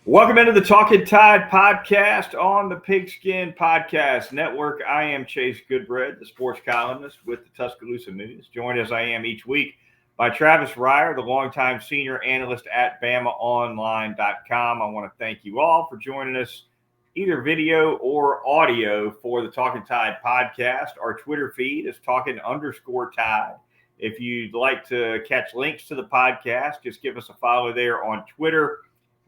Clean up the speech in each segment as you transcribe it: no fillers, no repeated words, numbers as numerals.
Welcome into the Talkin Tide podcast on the Pigskin Podcast Network. I am Chase Goodbread, the sports columnist with the Tuscaloosa News, joined as I am each week by Travis Ryer, the longtime senior analyst at BamaOnline.com. I want to thank you all for joining us, either video or audio, for the Talkin Tide podcast. Our Twitter feed is Talkin_Tide. If you'd like to catch links to the podcast, just give us a follow there on Twitter.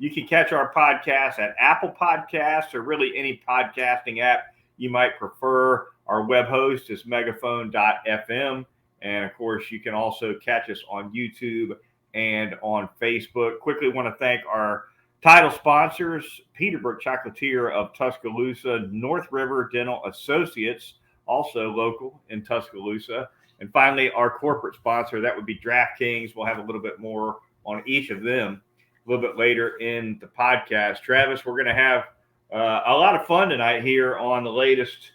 You can catch our podcast at Apple Podcasts or really any podcasting app you might prefer. Our web host is megaphone.fm. And of course, you can also catch us on YouTube and on Facebook. Quickly want to thank our title sponsors, Peterborough Chocolatier of Tuscaloosa, North River Dental Associates, also local in Tuscaloosa. And finally, our corporate sponsor, that would be DraftKings. We'll have a little bit more on each of them a little bit later in the podcast. Travis, we're going to have a lot of fun tonight here on the latest.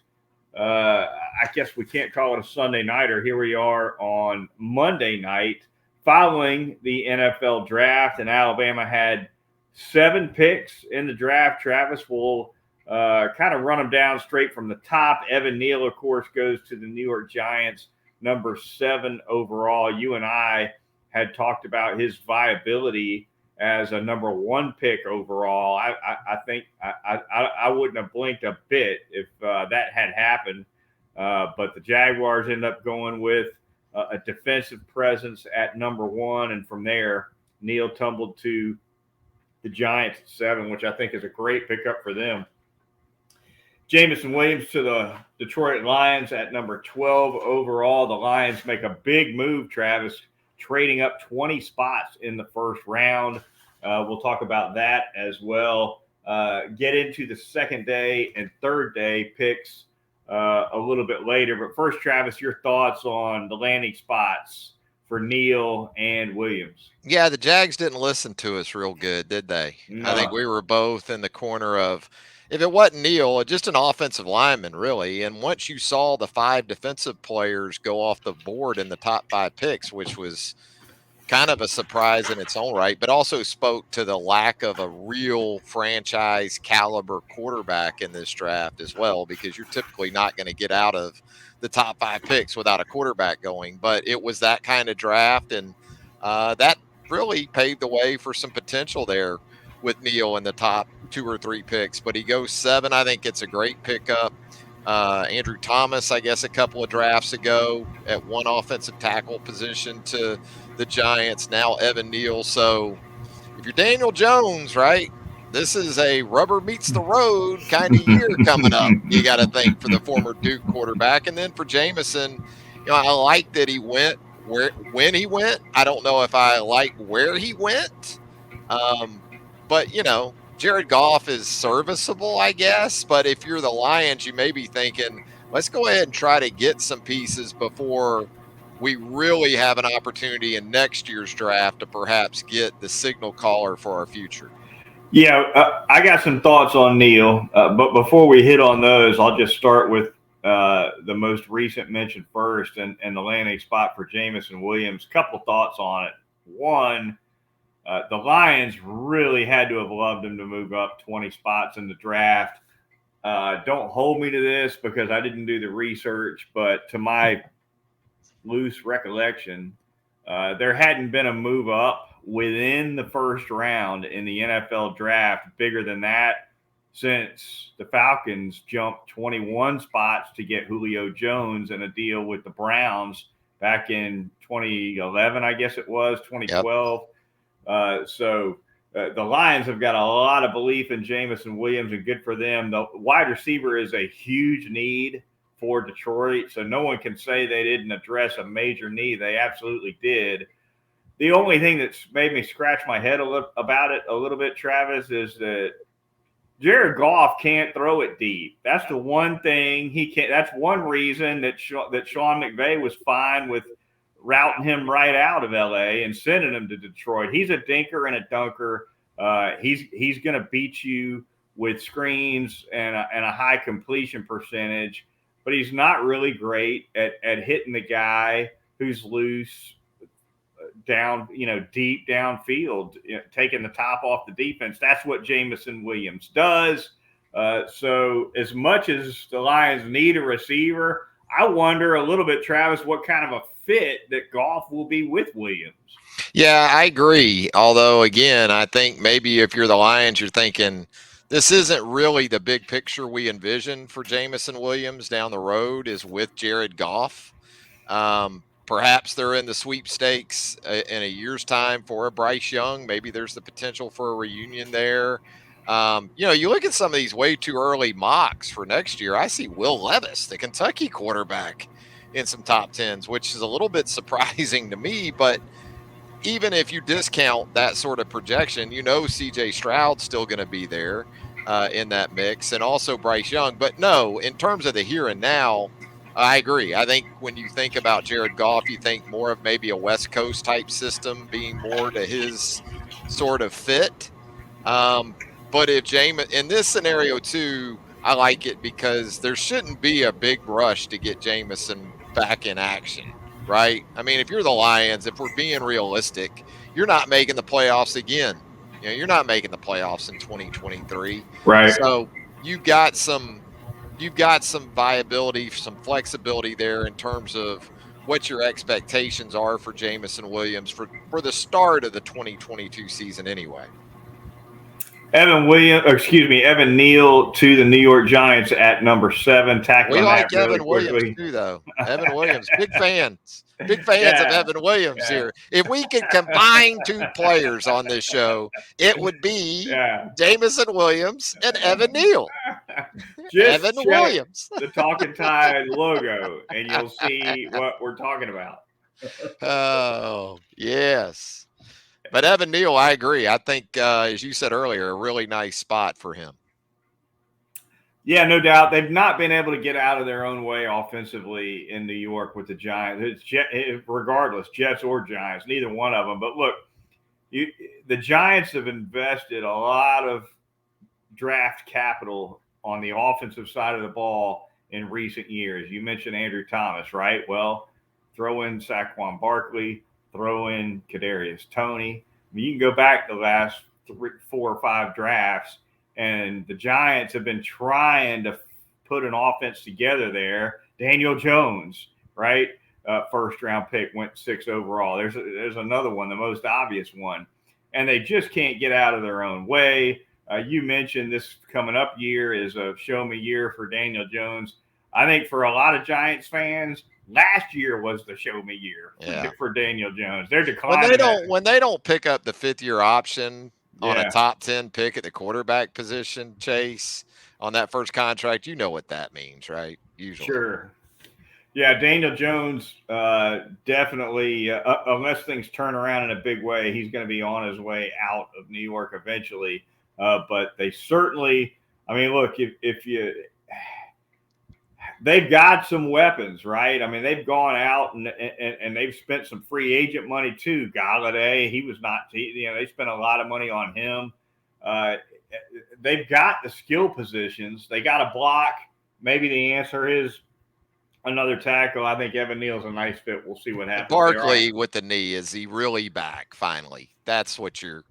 I guess we can't call it a Sunday nighter. Here we are on Monday night following the NFL draft, and Alabama had 7 picks in the draft. Travis will kind of run them down straight from the top. Evan Neal, of course, goes to the New York Giants, number 7 overall. You and I had talked about his viability as a number 1 pick overall. I think I wouldn't have blinked a bit if that had happened. But the Jaguars end up going with a defensive presence at number 1. And from there, Neal tumbled to the Giants at 7, which I think is a great pickup for them. Jamison Williams to the Detroit Lions at number 12 overall. The Lions make a big move, Travis, trading up 20 spots in the first round. We'll talk about that as well. Get into the second day and third day picks a little bit later. But first, Travis, your thoughts on the landing spots for Neal and Williams. Yeah, the Jags didn't listen to us real good, did they? No. I think we were both in the corner of, if it wasn't Neal, just an offensive lineman, really. And once you saw the 5 defensive players go off the board in the top 5 picks, which was kind of a surprise in its own right, but also spoke to the lack of a real franchise caliber quarterback in this draft as well, because you're typically not going to get out of the top 5 picks without a quarterback going. But it was that kind of draft, and that really paved the way for some potential there with Neal in the top 2 or 3 picks. But he goes 7. I think it's a great pickup. Andrew Thomas, I guess, a couple of drafts ago at 1 offensive tackle position to the Giants. Now Evan Neal. So if you're Daniel Jones, right, this is a rubber meets the road kind of year coming up. You got to think for the former Duke quarterback. And then for Jamison, I like that he went when he went. I don't know if I like where he went. But, Jared Goff is serviceable, I guess. But if you're the Lions, you may be thinking, let's go ahead and try to get some pieces before we really have an opportunity in next year's draft to perhaps get the signal caller for our future. Yeah, I got some thoughts on Neal. But before we hit on those, I'll just start with the most recent mention first and the landing spot for Jamison Williams. Couple thoughts on it. One, the Lions really had to have loved him to move up 20 spots in the draft. Don't hold me to this because I didn't do the research, but to my loose recollection, there hadn't been a move up within the first round in the NFL draft bigger than that since the Falcons jumped 21 spots to get Julio Jones in a deal with the Browns back in 2011, I guess it was, 2012. Yep. So the Lions have got a lot of belief in Jamison Williams, and good for them. The wide receiver is a huge need for Detroit, so no one can say they didn't address a major need. They absolutely did. The only thing that's made me scratch my head about it a little bit, Travis, is that Jared Goff can't throw it deep. That's the one thing he can't. That's one reason that Sean McVay was fine with routing him right out of LA and sending him to Detroit. He's a dinker and a dunker. He's going to beat you with screens and a high completion percentage, but he's not really great at hitting the guy who's loose down, deep downfield, taking the top off the defense. That's what Jamison Williams does. So as much as the Lions need a receiver, I wonder a little bit, Travis, what kind of a fit that Goff will be with Williams. Yeah, I agree. Although, again, I think maybe if you're the Lions, you're thinking this isn't really the big picture we envision for Jamison Williams down the road is with Jared Goff. Perhaps they're in the sweepstakes in a year's time for a Bryce Young. Maybe there's the potential for a reunion there. You look at some of these way too early mocks for next year. I see Will Levis, the Kentucky quarterback, in some top tens, which is a little bit surprising to me. But even if you discount that sort of projection, CJ Stroud's still going to be there in that mix, and also Bryce Young. But no, in terms of the here and now, I agree. I think when you think about Jared Goff, you think more of maybe a West Coast type system being more to his sort of fit. But if Jameis in this scenario too, I like it because there shouldn't be a big rush to get Jameson back in action, right? I mean, if you're the Lions, if we're being realistic, you're not making the playoffs again. You're not making the playoffs in 2023. Right. So you've got some viability, some flexibility there in terms of what your expectations are for Jamison Williams for the start of the 2022 season anyway. Evan Neal to the New York Giants at number 7. We like really Evan Williams too, though. Evan Williams, big fans of Evan Williams here. If we could combine 2 players on this show, it would be Jamison Williams and Evan Neal. Evan Williams, the Talkin Tide logo, and you'll see what we're talking about. Oh yes. But Evan Neal, I agree. I think, as you said earlier, a really nice spot for him. Yeah, no doubt. They've not been able to get out of their own way offensively in New York with the Giants. Regardless, Jets or Giants, neither one of them. But look, the Giants have invested a lot of draft capital on the offensive side of the ball in recent years. You mentioned Andrew Thomas, right? Well, throw in Saquon Barkley. Throw in Kadarius Toney. I mean, you can go back the last 3, 4, or 5 drafts, and the Giants have been trying to put an offense together there. Daniel Jones, right? First round pick, went 6 overall. There's another one, the most obvious one, and they just can't get out of their own way. You mentioned this coming up year is a show me year for Daniel Jones. I think for a lot of Giants fans, last year was the show me year for Daniel Jones. They're declining. When they don't pick up the 5th-year option on a top 10 pick at the quarterback position, Chase, on that first contract, you know what that means, right? Usually. Sure. Yeah, Daniel Jones definitely, unless things turn around in a big way, he's going to be on his way out of New York eventually. But they certainly, I mean, look, if you – they've got some weapons, right? I mean, they've gone out and they've spent some free agent money too. Galladay, he was not, they spent a lot of money on him. They've got the skill positions. They got a block. Maybe the answer is another tackle. I think Evan Neal's a nice fit. We'll see what happens. Barkley with the knee, is he really back finally? That's what you're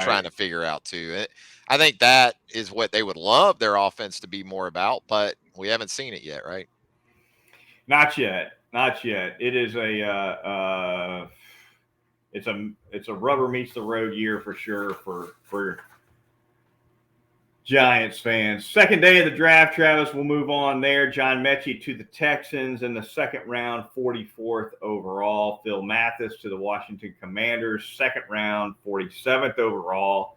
trying to figure out too. I think that is what they would love their offense to be more about, but we haven't seen it yet, right? Not yet. It is it's a rubber meets the road year for sure for Giants fans. Second day of the draft, Travis, we'll move on there. John Metchi to the Texans in the second round, 44th overall. Phil Mathis to the Washington Commanders, second round, 47th overall.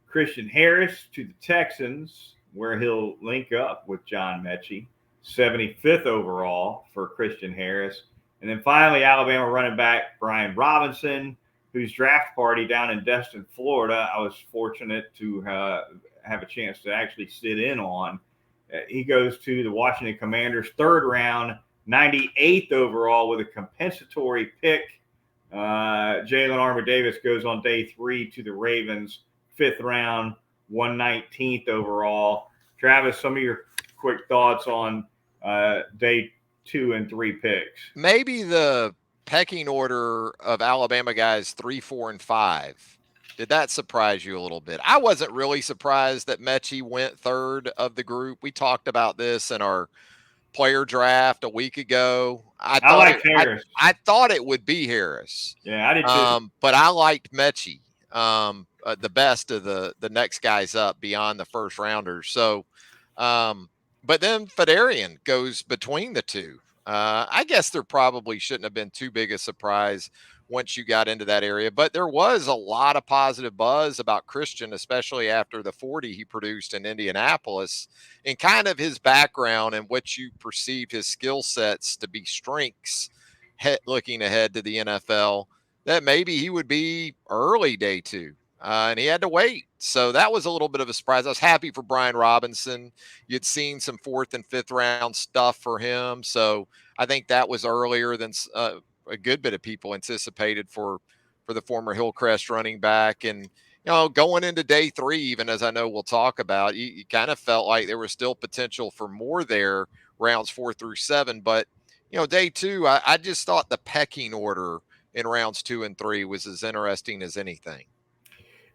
Christian Harris to the Texans, where he'll link up with John Metchi, 75th overall for Christian Harris. And then finally, Alabama running back Brian Robinson, whose draft party down in Destin, Florida, I was fortunate to have a chance to actually sit in on. He goes to the Washington Commanders, third round, 98th overall with a compensatory pick. Jalen Armour-Davis goes on day 3 to the Ravens, 5th round, 119th overall. Travis, some of your quick thoughts on day 2 and 3 picks. Maybe the pecking order of Alabama guys 3, 4, and 5. Did that surprise you a little bit? I wasn't really surprised that Metchi went third of the group. We talked about this in our player draft a week ago. I liked Harris. I thought it would be Harris. Yeah, I did too. But I liked Metchi the best of the next guys up beyond the first rounders. So, but then Federian goes between the two. I guess there probably shouldn't have been too big a surprise once you got into that area, but there was a lot of positive buzz about Christian, especially after the 40 he produced in Indianapolis, and kind of his background and what you perceived his skill sets to be strengths looking ahead to the NFL, that maybe he would be early day 2. And he had to wait. So that was a little bit of a surprise. I was happy for Brian Robinson. You'd seen some 4th and 5th round stuff for him. So I think that was earlier than a good bit of people anticipated for the former Hillcrest running back. And, going into day 3, even as I know we'll talk about, you kind of felt like there was still potential for more there, rounds 4 through 7. But, day 2, I just thought the pecking order in rounds 2 and 3 was as interesting as anything.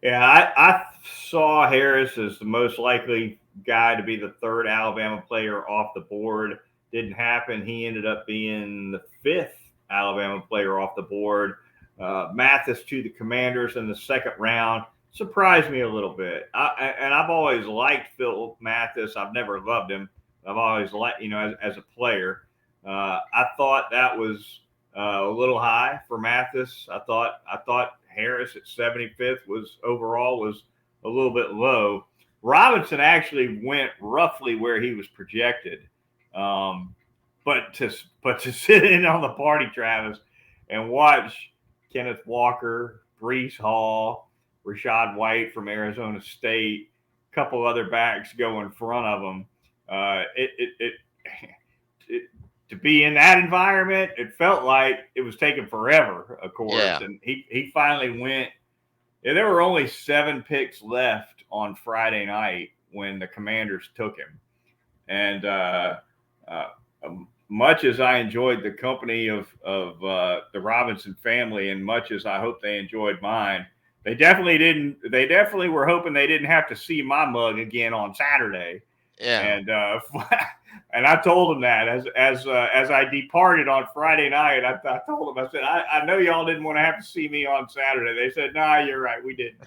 Yeah, I saw Harris as the most likely guy to be the 3rd Alabama player off the board. Didn't happen. He ended up being the 5th Alabama player off the board. Mathis to the Commanders in the 2nd round surprised me a little bit. And I've always liked Phil Mathis. I've never loved him. I've always liked, as a player. I thought that was a little high for Mathis. I thought Harris at 75th was a little bit low. Robinson actually went roughly where he was projected. But to sit in on the party, Travis, and watch Kenneth Walker, Breece Hall, Rachaad White from Arizona State, a couple other backs go in front of him. To be in that environment, it felt like it was taking forever, of course. Yeah. And he finally went. Yeah, there were only 7 picks left on Friday night when the Commanders took him. And much as I enjoyed the company of the Robinson family, and much as I hope they enjoyed mine, they definitely didn't. They definitely were hoping they didn't have to see my mug again on Saturday. Yeah. And I told them that as I departed on Friday night, I told them, I said, I know y'all didn't want to have to see me on Saturday. They said, nah, you're right, we didn't.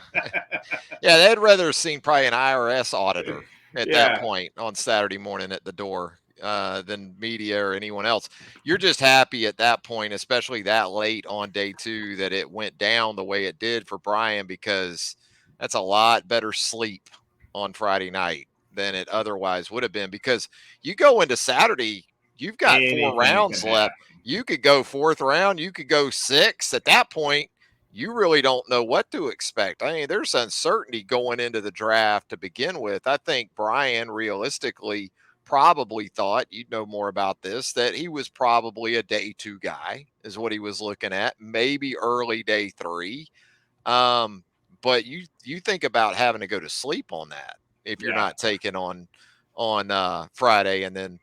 Yeah, they'd rather have seen probably an IRS auditor at that point on Saturday morning at the door than media or anyone else. You're just happy at that point, especially that late on day 2, that it went down the way it did for Brian, because that's a lot better sleep on Friday night than it otherwise would have been, because you go into Saturday, you've got 4 rounds left. You could go 4th round, you could go 6th. At that point, you really don't know what to expect. I mean, there's uncertainty going into the draft to begin with. I think Brian realistically probably thought, you'd know more about this, that he was probably a day 2 guy is what he was looking at, maybe early day 3. But you think about having to go to sleep on that if you're not taking on Friday and then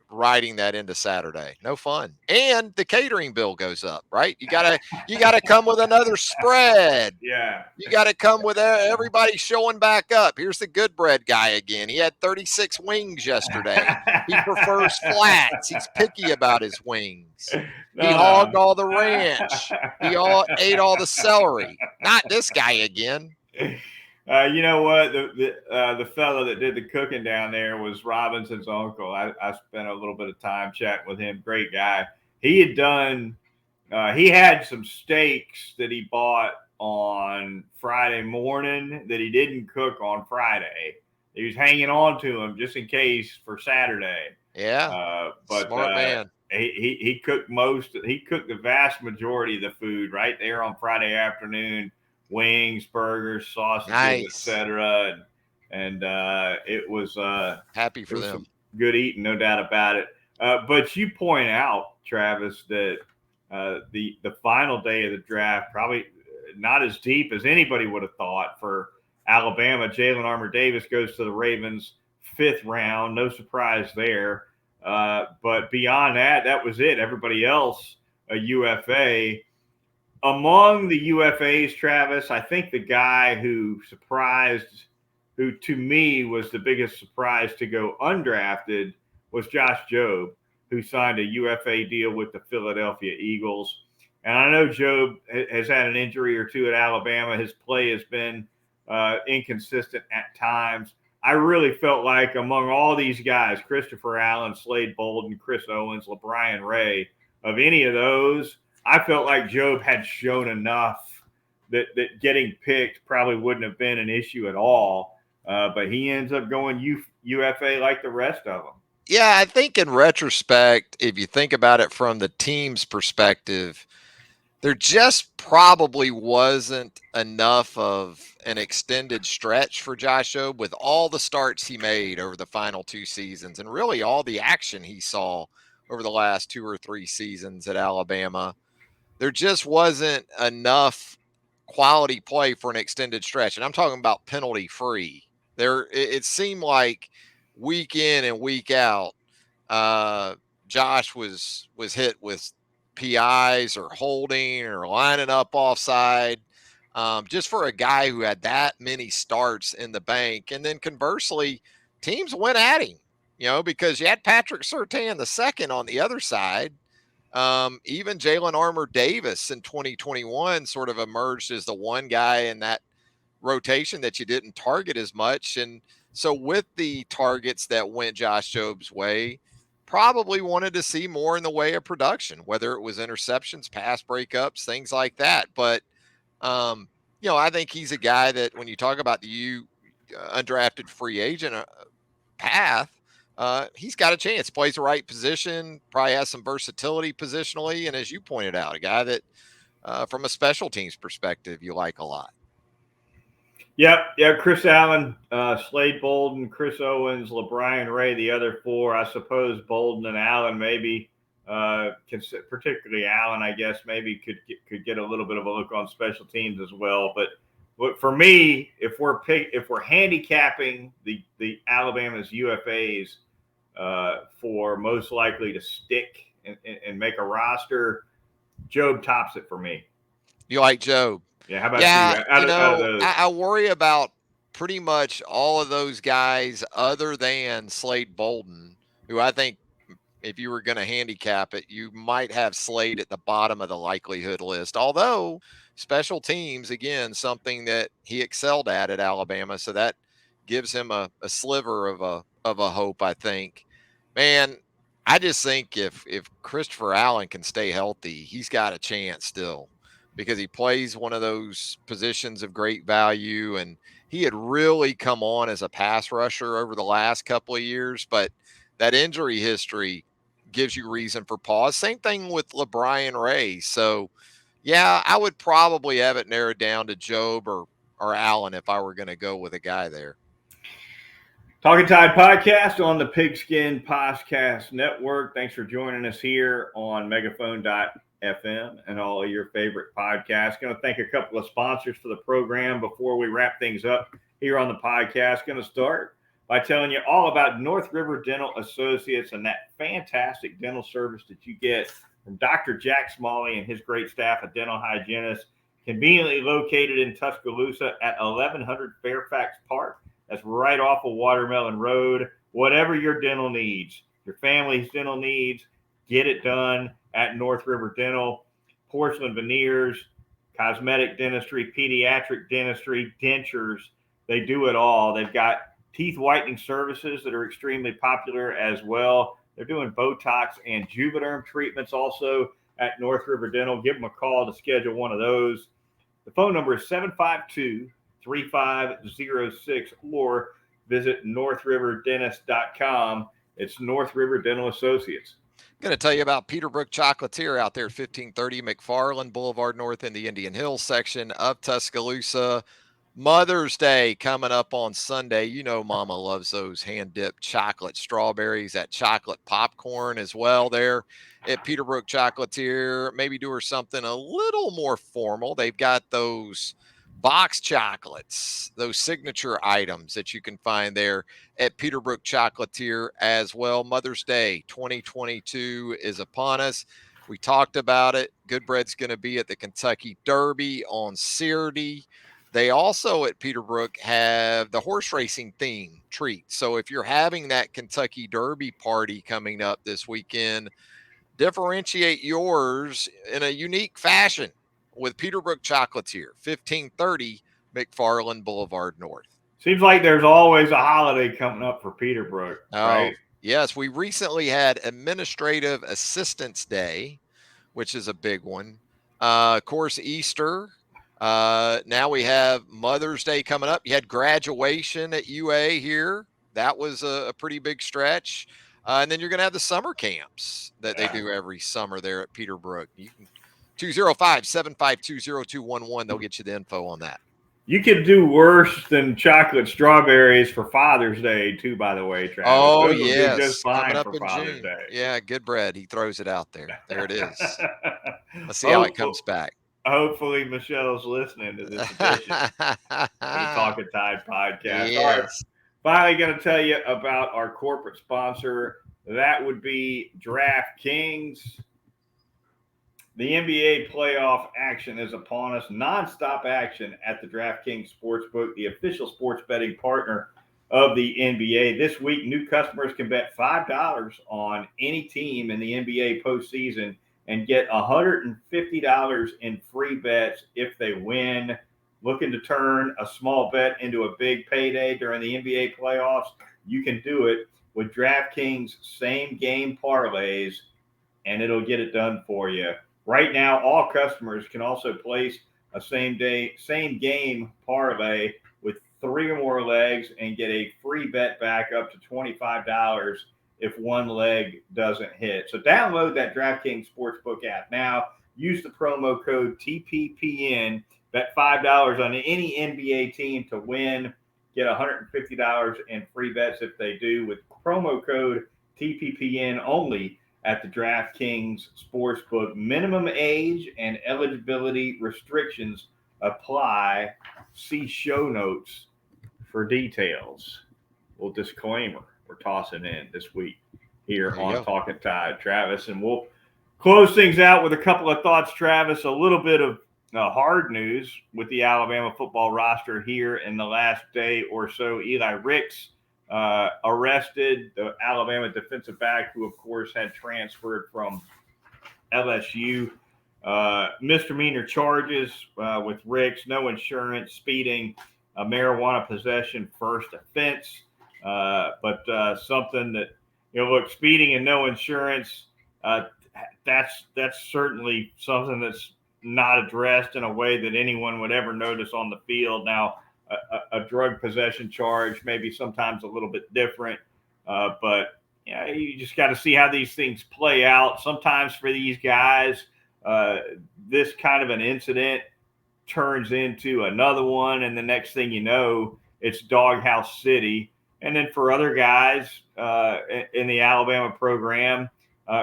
riding that into Saturday. No fun. And the catering bill goes up, right? You gotta come with another spread. Yeah. You gotta come with everybody showing back up. Here's the Goodbread guy again. He had 36 wings yesterday. He prefers flats. He's picky about his wings. He hogged all the ranch. He ate all the celery. Not this guy again. You know what? The fellow that did the cooking down there was Robinson's uncle. I spent a little bit of time chatting with him. Great guy. He had done. He had some steaks that he bought on Friday morning that he didn't cook on Friday. He was hanging on to them just in case for Saturday. Yeah. But smart man. He cooked the vast majority of the food right there on Friday afternoon. Wings, burgers, sausages, etc. And it was happy for them. Good eating, no doubt about it. But you point out, Travis, that the final day of the draft probably not as deep as anybody would have thought for Alabama. Jalen Armour-Davis goes to the Ravens 5th round. No surprise there. But beyond that, that was it. Everybody else a UFA. Among the UFAs, Travis, I think the guy who to me was the biggest surprise to go undrafted was Josh Jobe, who signed a UFA deal with the Philadelphia Eagles. And I know Jobe has had an injury or two at Alabama. His play has been inconsistent at times. I really felt like among all these guys, Christopher Allen, Slade Bolden, Chris Owens, LeBrian Ray, of any of those, I felt like Jobe had shown enough that getting picked probably wouldn't have been an issue at all. But he ends up going UFA like the rest of them. Yeah, I think in retrospect, if you think about it from the team's perspective, there just probably wasn't enough of an extended stretch for Josh Jobe with all the starts he made over the final 2 seasons and really all the action he saw over the last 2 or 3 seasons at Alabama. There just wasn't enough quality play for an extended stretch. And I'm talking about penalty free. It seemed like week in and week out, Josh was hit with PIs or holding or lining up offside. Just for a guy who had that many starts in the bank. And then conversely, teams went at him, because you had Patrick Surtain the second on the other side. Even Jalen Armour Davis in 2021 sort of emerged as the one guy in that rotation that you didn't target as much. And so with the targets that went Josh Jobe's way, probably wanted to see more in the way of production, whether it was interceptions, pass breakups, things like that. But, I think he's a guy that when you talk about the undrafted free agent path, he's got a chance, plays the right position, probably has some versatility positionally. And as you pointed out, a guy that from a special teams perspective, you like a lot. Yeah. Chris Allen, Slade Bolden, Chris Owens, LeBrian Ray, the other four. I suppose Bolden and Allen maybe, particularly Allen, I guess maybe could get a little bit of a look on special teams as well. But for me, if we're handicapping the Alabama's UFAs for most likely to stick and make a roster, Jobe tops it for me. You like Jobe? Yeah, how about you? Out of those. I worry about pretty much all of those guys other than Slade Bolden, who I think if you were going to handicap it, you might have Slade at the bottom of the likelihood list. Although special teams, again, something that he excelled at Alabama, so that gives him a sliver of a hope, I think. Man, I just think if Christopher Allen can stay healthy, he's got a chance still, because he plays one of those positions of great value, and he had really come on as a pass rusher over the last couple of years, but that injury history gives you reason for pause. Same thing with LeBrian Ray. So, yeah, I would probably have it narrowed down to Jobe or Allen if I were going to go with a guy there. Talkin Tide podcast on the Pigskin Podcast Network. Thanks for joining us here on megaphone.fm and all of your favorite podcasts. Going to thank a couple of sponsors for the program before we wrap things up here on the podcast. Going to start by telling you all about North River Dental Associates and that fantastic dental service that you get from Dr. Jack Smalley and his great staff of dental hygienists, conveniently located in Tuscaloosa at 1100 Fairfax Park. That's right off of Watermelon Road. Whatever your dental needs, your family's dental needs, get it done at North River Dental. Porcelain veneers, cosmetic dentistry, pediatric dentistry, dentures. They do it all. They've got teeth whitening services that are extremely popular as well. They're doing Botox and Juvederm treatments also at North River Dental. Give them a call to schedule one of those. The phone number is 752-3506 or visit northriverdentist.com. It's North River Dental Associates. I'm going to tell you about Peterborough Chocolatier out there, 1530 McFarland Boulevard North in the Indian Hills section of Tuscaloosa. Mother's Day coming up on Sunday. You know Mama loves those hand-dipped chocolate strawberries, that chocolate popcorn as well there at Peterborough Chocolatier. Maybe do her something a little more formal. They've got those box chocolates, those signature items that you can find there at Peterborough Chocolatier as well. Mother's Day 2022 is upon us. We talked about it. Goodbread's going to be at the Kentucky Derby on Saturday. They also at Peterborough have the horse racing theme treat. So if you're having that Kentucky Derby party coming up this weekend, differentiate yours in a unique fashion with Peterborough Chocolatier, 1530 McFarland Boulevard North. Seems like there's always a holiday coming up for Peterborough, right? Oh, yes. We recently had Administrative Assistance Day, which is a big one. Of course, Easter. Now we have Mother's Day coming up. You had graduation at UA here. That was a pretty big stretch. And then you're going to have the summer camps that they do every summer there at Peterborough. You can 205-752-0211. They'll get you the info on that. You could do worse than chocolate strawberries for Father's Day, too, by the way, Travis. Oh, Those yes. will do just fine coming up for in Father's June. Day. Yeah, Goodbread. He throws it out there. There it is. Let's see how it comes back. Hopefully, Michelle's listening to this edition of the Talkin Tide podcast. Yes. All right. Finally, going to tell you about our corporate sponsor. That would be DraftKings. The NBA playoff action is upon us. Nonstop action at the DraftKings Sportsbook, the official sports betting partner of the NBA. This week, new customers can bet $5 on any team in the NBA postseason and get $150 in free bets if they win. Looking to turn a small bet into a big payday during the NBA playoffs? You can do it with DraftKings same game parlays, and it'll get it done for you. Right now, all customers can also place a same game parlay with 3 or more legs and get a free bet back up to $25 if one leg doesn't hit. So download that DraftKings Sportsbook app now. Use the promo code TPPN. Bet $5 on any NBA team to win. Get $150 in free bets if they do with promo code TPPN only at the DraftKings Sportsbook. Minimum age and eligibility restrictions apply. See show notes for details. Well, disclaimer, we're tossing in this week here on Talkin Tide, Travis. And we'll close things out with a couple of thoughts, Travis. A little bit of hard news with the Alabama football roster here in the last day or so. Eli Ricks arrested, the Alabama defensive back, who, of course, had transferred from LSU. Misdemeanor charges with Ricks, no insurance, speeding, marijuana possession, first offense. But something that, look, speeding and no insurance, that's certainly something that's not addressed in a way that anyone would ever notice on the field. Now, a drug possession charge maybe sometimes a little bit different, but you just got to see how these things play out. Sometimes for these guys, this kind of an incident turns into another one, and the next thing you know, it's Doghouse City. And then for other guys in the Alabama program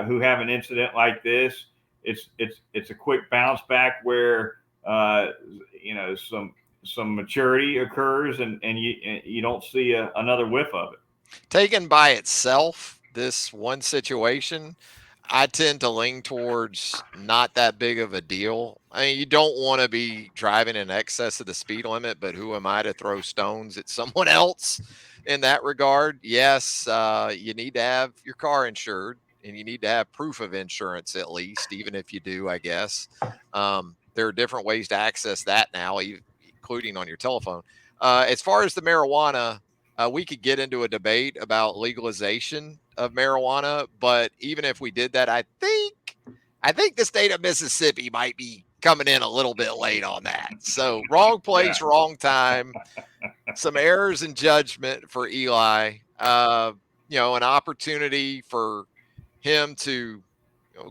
who have an incident like this, it's a quick bounce back where some maturity occurs, and you don't see another whiff of it. Taken by itself, this one situation, I tend to lean towards not that big of a deal. I mean, you don't want to be driving in excess of the speed limit, but who am I to throw stones at someone else in that regard? Yes, you need to have your car insured, and you need to have proof of insurance at least, even if you do, I guess. There are different ways to access that now, including on your telephone. As far as the marijuana, we could get into a debate about legalization of marijuana, but even if we did that, I think the state of Mississippi might be coming in a little bit late on that. So wrong place, wrong time. Some errors in judgment for Eli. An opportunity for him to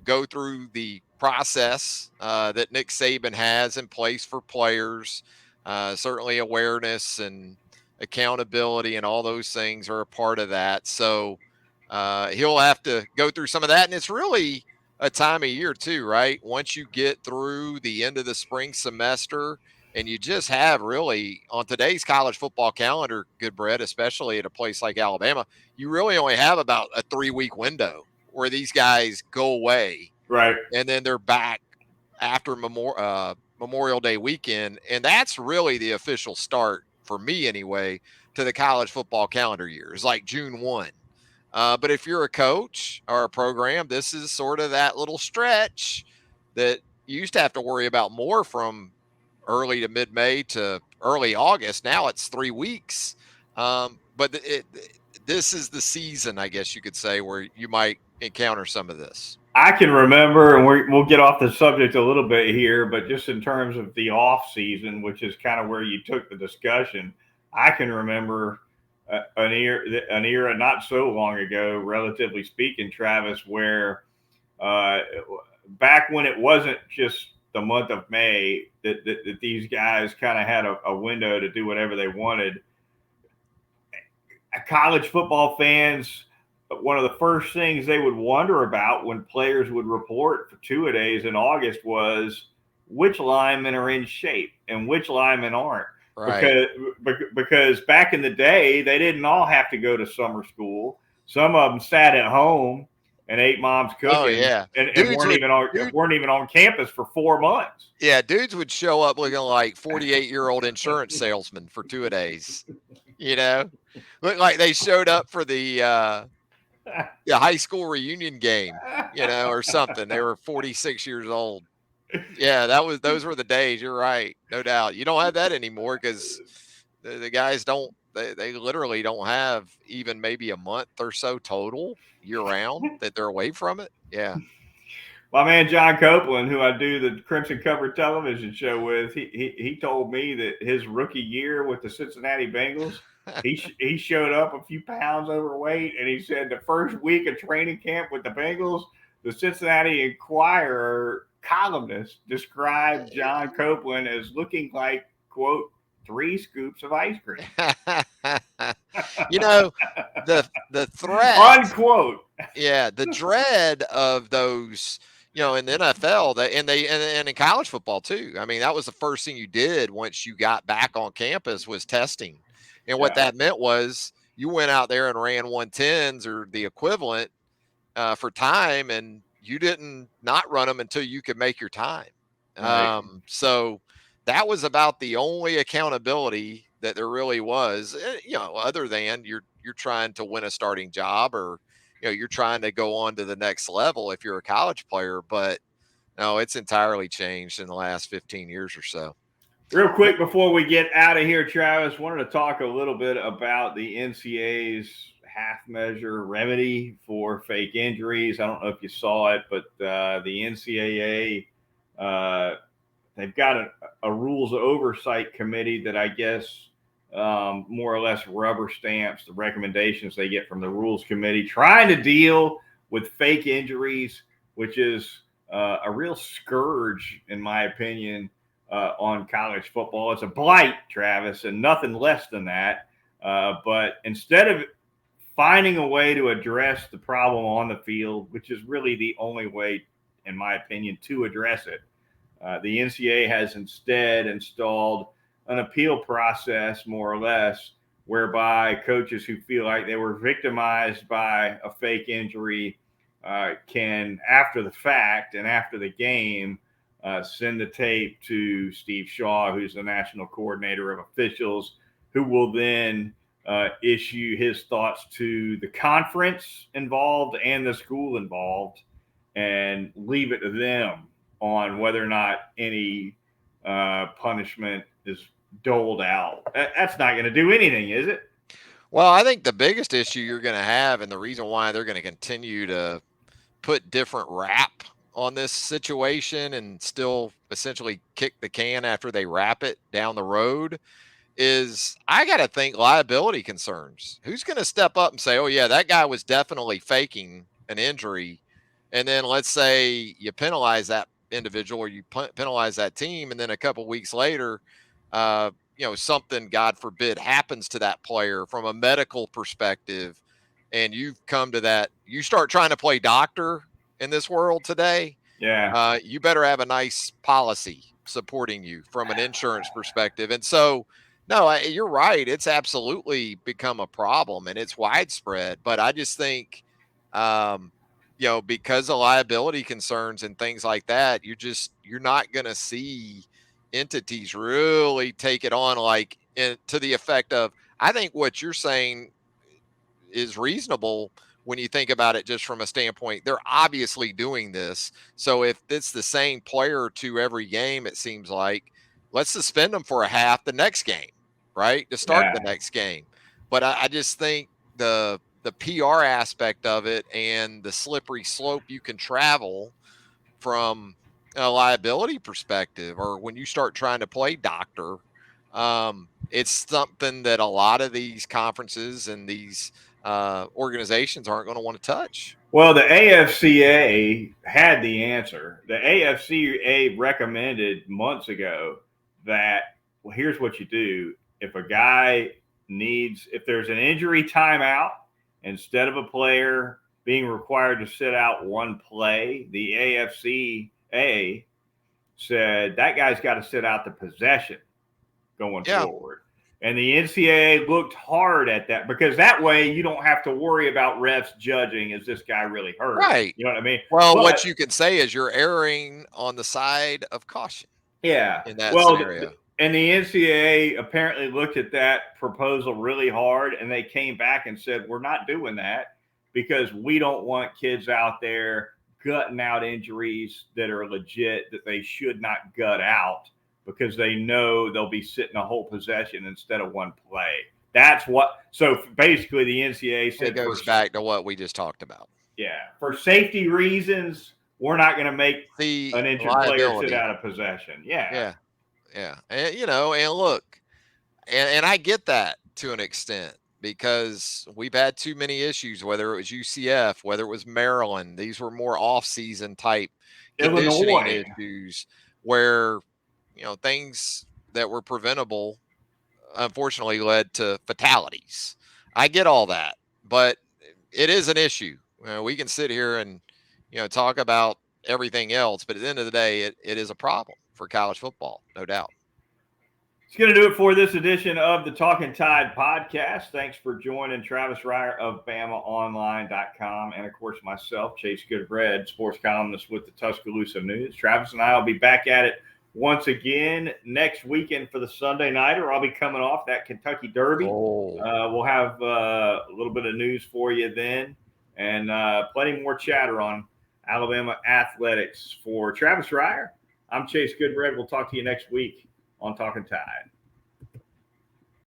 go through the process that Nick Saban has in place for players. Certainly awareness and accountability and all those things are a part of that. So he'll have to go through some of that. And it's really a time of year too, right? Once you get through the end of the spring semester and you just have really on today's college football calendar, Goodbread, especially at a place like Alabama, you really only have about a 3-week window where these guys go away Right. And then they're back after Memorial Day weekend. And that's really the official start, for me anyway, to the college football calendar year. It's like June 1. But if you're a coach or a program, this is sort of that little stretch that you used to have to worry about more from early to mid-May to early August. Now it's 3 weeks. But this is the season, I guess you could say, where you might encounter some of this. I can remember, and we'll get off the subject a little bit here, but just in terms of the off season, which is kind of where you took the discussion, I can remember an era not so long ago, relatively speaking, Travis, where back when it wasn't just the month of May that these guys kind of had a window to do whatever they wanted. College football fans, one of the first things they would wonder about when players would report for two-a-days in August was which linemen are in shape and which linemen aren't. Right. Because back in the day, they didn't all have to go to summer school. Some of them sat at home and ate mom's cooking. Oh, yeah. and weren't even on campus for 4 months. Yeah, dudes would show up looking like 48-year-old insurance salesmen for two-a-days. Looked like they showed up for the high school reunion game, or something. They were 46 years old. Yeah, those were the days. You're right, no doubt. You don't have that anymore because the guys don't. They literally don't have even maybe a month or so total year round that they're away from it. Yeah. My man John Copeland, who I do the Crimson Cover television show with, he told me that his rookie year with the Cincinnati Bengals, he showed up a few pounds overweight, and he said the first week of training camp with the Bengals, the Cincinnati Enquirer columnist described John Copeland as looking like, quote, 3 scoops of ice cream. The threat, unquote. Yeah, the dread of those, in the NFL, and in college football too. I mean, that was the first thing you did once you got back on campus was testing. And what that meant was you went out there and ran 110s or the equivalent for time, and you didn't not run them until you could make your time. Right. So that was about the only accountability that there really was, other than you're trying to win a starting job, or you're trying to go on to the next level if you're a college player. But no, it's entirely changed in the last 15 years or so. Real quick before we get out of here, Travis, wanted to talk a little bit about the NCAA's half measure remedy for fake injuries. I don't know if you saw it, but the NCAA, they've got a rules oversight committee that I guess more or less rubber stamps the recommendations they get from the rules committee, trying to deal with fake injuries, which is a real scourge, in my opinion, on college football. It's a blight, Travis, and nothing less than that. But instead of finding a way to address the problem on the field, which is really the only way, in my opinion, to address it, the NCAA has instead installed an appeal process, more or less, whereby coaches who feel like they were victimized by a fake injury can, after the fact and after the game, send the tape to Steve Shaw, who's the national coordinator of officials, who will then issue his thoughts to the conference involved and the school involved, and leave it to them on whether or not any punishment is doled out. That's not going to do anything, is it? Well, I think the biggest issue you're going to have, and the reason why they're going to continue to put different rap on this situation and still essentially kick the can after they wrap it down the road, is I got to think liability concerns. Who's going to step up and say, oh, yeah, that guy was definitely faking an injury? And then let's say you penalize that individual or you penalize that team. And then a couple weeks later, something, God forbid, happens to that player from a medical perspective. And you've come to that, you start trying to play doctor in this world today. Yeah. You better have a nice policy supporting you from an insurance perspective. And so, no, you're right. It's absolutely become a problem and it's widespread. But I just think because of liability concerns and things like that, you're not going to see entities really take it on to the effect of, I think what you're saying is reasonable when you think about it just from a standpoint. They're obviously doing this. So if it's the same player or two every game, it seems like, let's suspend them for a half the next game, right? To start the next game. But I just think the PR aspect of it and the slippery slope you can travel from a liability perspective, or when you start trying to play doctor, it's something that a lot of these conferences and these organizations aren't going to want to touch. Well, the AFCA had the answer. The AFCA recommended months ago that, well, here's what you do. If a guy if there's an injury timeout, instead of a player being required to sit out one play, the AFCA said that guy's got to sit out the possession going forward. And the NCAA looked hard at that, because that way you don't have to worry about refs judging, is this guy really hurt? Right. You know what I mean? Well, what you can say is you're erring on the side of caution. Yeah. In that scenario. And the NCAA apparently looked at that proposal really hard, and they came back and said, we're not doing that because we don't want kids out there gutting out injuries that are legit, that they should not gut out, because they know they'll be sitting a whole possession instead of one play. That's what. So basically, the NCAA said it goes back to what we just talked about. Yeah, for safety reasons, we're not going to make an injured player sit out of possession. Yeah. And and look, and I get that to an extent, because we've had too many issues, whether it was UCF, whether it was Maryland. These were more off-season type conditioning issues where, things that were preventable unfortunately led to fatalities. I get all that, but it is an issue. We can sit here and, talk about everything else, but at the end of the day, it is a problem for college football, no doubt. It's going to do it for this edition of the Talkin Tide podcast. Thanks for joining Travis Reier of BamaOnline.com, and of course myself, Chase Goodbread, sports columnist with the Tuscaloosa News. Travis and I will be back at it once again next weekend for the Sunday Nighter. I'll be coming off that Kentucky Derby. We'll have a little bit of news for you then, and plenty more chatter on Alabama athletics. For Travis Reier, I'm Chase Goodbread. We'll talk to you next week on Talkin Tide.